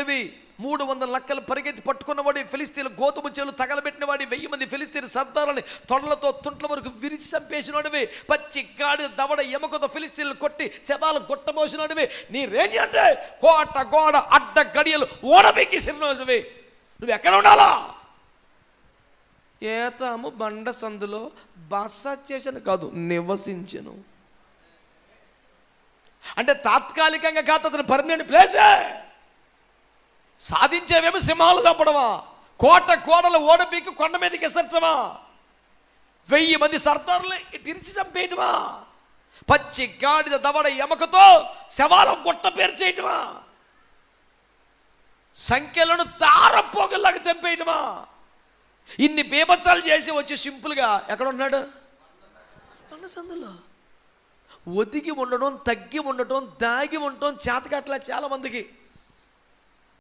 300 లక్కలు పరిగెత్తి పట్టుకున్నవాడి, ఫిలిస్తీన్లు గోధుమ చేలు తగలబెట్టినవాడి, 1000 మంది ఫిలిస్తీన్ సర్దారులని తొడలతో తుంట్ల వరకు విరిచి చంపేసినవాడివి, పచ్చి గాడి దవడ ఎముకతో ఫిలిస్తీన్లు కొట్టి శవాలు గొట్టబోసినవాడివి, నీ రేంజ్ అంటే కోట గోడ అడ్డ గడియలు ఓడబెక్కిసినవి. నువ్వు ఎక్కడ ఉండాలా? ఏతాము బండ సందులో బస చేశాను కాదు, నివసించను. అంటే తాత్కాలికంగా కాదు, అతను పర్మనెంట్ ప్లేసే. సాధించేవేమో సింహాలు చంపడమా, కోట కోడలు ఓడబీకి కొండ మీదకి ఎసర్చమా, 1000 మంది సర్దారులు తిరిచి చంపేయటమా, పచ్చి గాడిద దవడ ఎమకతో శవాల గుట్ట పేర్చేయటమా, సంఖ్యలను తారపోగల్లాగా తెంపేయటమా. ఇన్ని బీభత్సాలు చేసి వచ్చి సింపుల్గా ఎక్కడ ఉన్నాడు? కొండ సందులో ఒదిగి ఉండడం, తగ్గి ఉండటం, దాగి ఉండటం చేతకట్లా చాలా మందికి.